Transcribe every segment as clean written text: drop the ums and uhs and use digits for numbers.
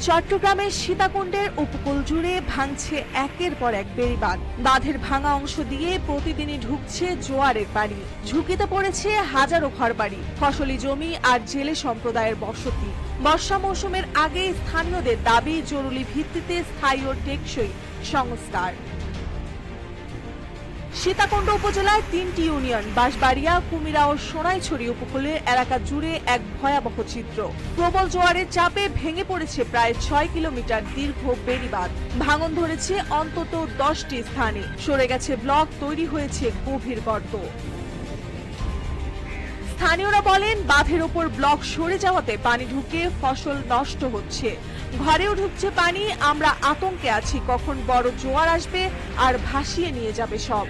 চট্টগ্রামের সীতাকুণ্ডের উপকূল জুড়ে ভাঙছে একের পর এক বেড়িবাঁধ। বাঁধের ভাঙা অংশ দিয়ে প্রতিদিনই ঢুকছে জোয়ারের পানি। ঝুঁকিতে পড়েছে হাজারো ঘরবাড়ি, ফসলি জমি আর জেলে সম্প্রদায়ের বসতি। বর্ষা মৌসুমের আগে স্থানীয়দের দাবি জরুরি ভিত্তিতে স্থায়ী ও টেকসই সংস্কার। সীতাকুণ্ড উপজেলায় ৩টি ইউনিয়ন বাঁশবাড়িয়া, কুমিরা ও সোনাইছড়ি উপকূলের এলাকা জুড়ে এক ভয়াবহ চিত্র। প্রবল জোয়ারের চাপে ভেঙে পড়েছে প্রায় ৬ কিলোমিটার দীর্ঘ বেড়িবাঁধ। ভাঙন ধরেছে অন্তত 10টি স্থানে, সরে গেছে ব্লক, তৈরি হয়েছে গভীর গর্ত। স্থানীয়রা বলেন, বাঁধের ওপর ব্লক সরে যাওয়াতে পানি ঢুকে ফসল নষ্ট হচ্ছে, ঘরেও ঢুকছে পানি। আমরা আতঙ্কে আছি, কখন বড় জোয়ার আসবে আর ভাসিয়ে নিয়ে যাবে সব।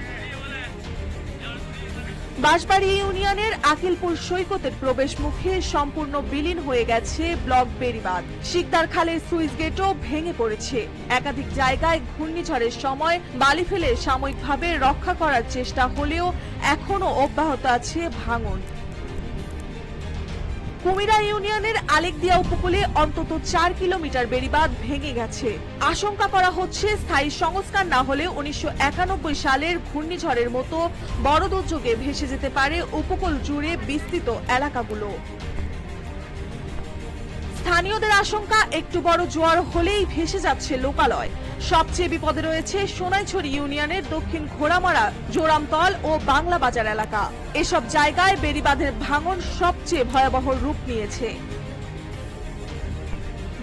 বাঁশবাড়ি ইউনিয়নের আকিলপুর সৈকতের প্রবেশ মুখে সম্পূর্ণ বিলীন হয়ে গেছে ব্লক বেড়িবাঁধ। শিকদার খালের সুইচ গেটও ভেঙে পড়েছে। একাধিক জায়গায় ঘূর্ণিঝড়ের সময় বালি ফেলে সাময়িকভাবে রক্ষা করার চেষ্টা হলেও এখনো অব্যাহত আছে ভাঙন। কুমিরা ইউনিয়নের আলেকদিয়া উপকূলে অন্তত ৪ কিলোমিটার বেড়িবাঁধ ভেঙে গেছে। আশঙ্কা করা হচ্ছে, স্থায়ী সংস্কার না হলে ১৯৯১ সালের ঘূর্ণিঝড়ের মতো বড় দুর্যোগে ভেসে যেতে পারে উপকূল জুড়ে বিস্তৃত এলাকাগুলো। স্থানীয়দের আশঙ্কা, একটু বড় জোয়ার হলেই ভেসে যাচ্ছে লোকালয়। সবচেয়ে বিপদে রয়েছে সোনাইছড়ি ইউনিয়নের দক্ষিণ ঘোড়ামারা, জোরামতল ও বাংলা বাজার এলাকা। এসব জায়গায় বেড়িবাঁধের ভাঙন সবচেয়ে ভয়াবহ রূপ নিয়েছে।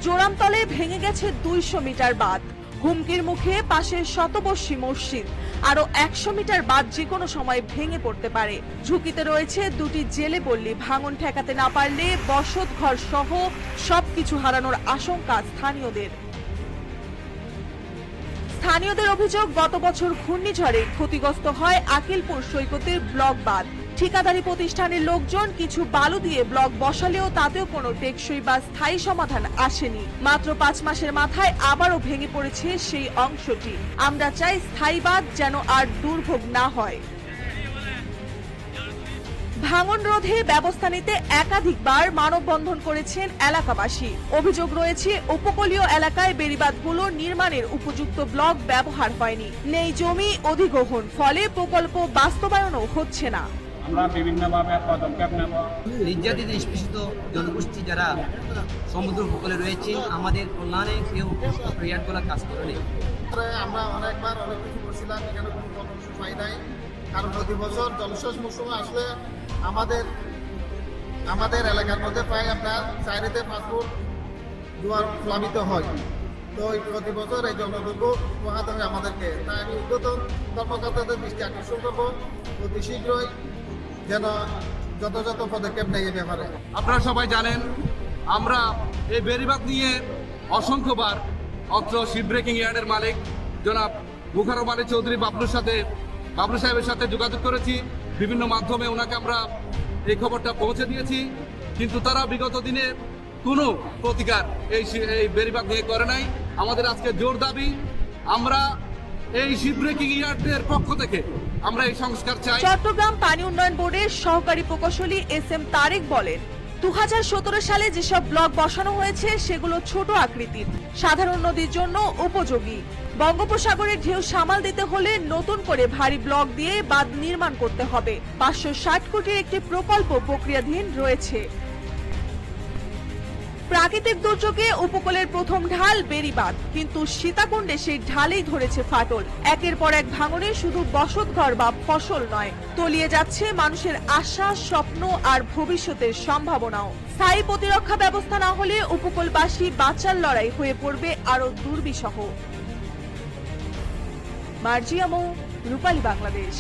জোরামতলে ভেঙে গেছে ২০০ মিটার বাঁধ। হুমকির মুখে পাশের শতবর্ষী মসজিদ। আরো ১০০ মিটার বাঁধ যে কোনো সময় ভেঙে পড়তে পারে। ঝুঁকিতে রয়েছে দুটি জেলে পল্লী। ভাঙন ঠেকাতে না পারলে বসত ঘর সহ সবকিছু হারানোর আশঙ্কা স্থানীয়দের। স্থানীয়দের অভিযোগ, গত বছর ঘূর্ণিঝড়ে ক্ষতিগ্রস্ত হয় আকিলপুর সৈকতের ব্লক বাঁধ। ঠিকাদারি প্রতিষ্ঠানের লোকজন কিছু বালু দিয়ে ব্লক বসালেও তাতেও কোনো টেকসই বা স্থায়ী সমাধান আসেনি। মাত্র ৫ মাসের মাথায় আবারও ভেঙে পড়েছে সেই অংশটি। আমরা চাই স্থায়ী বাঁধ যেন আর দুর্ভোগ না হয়। ভাঙন রোধে ব্যবস্থা নিতে একাধিকবার মানববন্ধন করেছেন এলাকাবাসী। অভিযোগ রয়েছে, উপকূলীয় এলাকায় বেড়িবাঁধগুলো নির্মাণের উপযুক্ত ব্লক ব্যবহার হয়নি, নেই জমি অধিগ্রহণ, ফলে প্রকল্প বাস্তবায়নও হচ্ছে না। আমরা বিভিন্নভাবে পদক্ষেপ নেব। নির্যাতিত নিষ্পেষিত জনগোষ্ঠী যারা সমুদ্র উপকূলে রয়েছে, আমাদের কল্যাণে কেউ ক্রিয়াকলাপ কাজ করেনি। আমরা অনেকবার অনেক কিছু করছিলাম, এখানে কোনো কর্মসূচি পাই নাই। কারণ প্রতি বছর জলসেচ মৌসুমে আসলে আমাদের এলাকার মধ্যে প্রায় আপনার ৪ থেকে ৫ ফুট জোয়ার প্লাবিত হয়। তো প্রতি বছর এই জলদুর্ভোগ পোহাতে হয় আমাদেরকে। তাই আমি উদ্বোধন কর্মকর্তাদের দৃষ্টি আকর্ষণ করবো অতি শীঘ্রই যেন যথাযথ পদক্ষেপ নেয় এ ব্যাপারে। আপনারা সবাই জানেন, আমরা এই বেড়িবাঁধ নিয়ে অসংখ্যবার অত্র শিপ ব্রেকিং ইয়ার্ডের মালিক জনাব মুখাররম আলী চৌধুরী বাবলু সাহেবের সাথে যোগাযোগ করেছি। বিভিন্ন মাধ্যমে ওনাকে আমরা এই খবরটা পৌঁছে দিয়েছি, কিন্তু তারা বিগত দিনে কোনো প্রতিকার এই বেড়িবাঁধ নিয়ে করে নাই। আমাদের আজকে জোর দাবি, আমরা এই শিপ ব্রেকিং ইয়ার্ডের পক্ষ থেকে আমরা এই সংস্কার চাই। চট্টগ্রাম পানি উন্নয়ন বোর্ডের সহকারী প্রকৌশলী এস.এম. তারেক বলেন, ২০১৭ সালে যেসব ব্লক বসানো হয়েছে সেগুলো ছোট আকৃতির, সাধারণ নদীর জন্য উপযোগী। বঙ্গোপসাগরের ঢেউ সামাল দিতে হলে নতুন করে ভারী ব্লক দিয়ে বাঁধ নির্মাণ করতে হবে। ৫৬০ কোটির একটি প্রকল্প প্রক্রিয়াধীন রয়েছে। প্রাকৃতিক দুর্যোগে উপকূলের প্রথম ঢাল বেড়িবাঁধ, কিন্তু সীতাকুণ্ডে সেই ঢালেই ধরেছে ফাটল। একের পর এক ভাঙনে শুধু বসতঘর বা ফসল নয়, তলিয়ে যাচ্ছে মানুষের আশা, স্বপ্ন আর ভবিষ্যতের সম্ভাবনাও। স্থায়ী প্রতিরক্ষা ব্যবস্থা না হলে উপকূলবাসী বাঁচার লড়াই হয়ে পড়বে আরো দুর্বিষহ। মার্জিয়া মৌ, রূপালী বাংলাদেশ।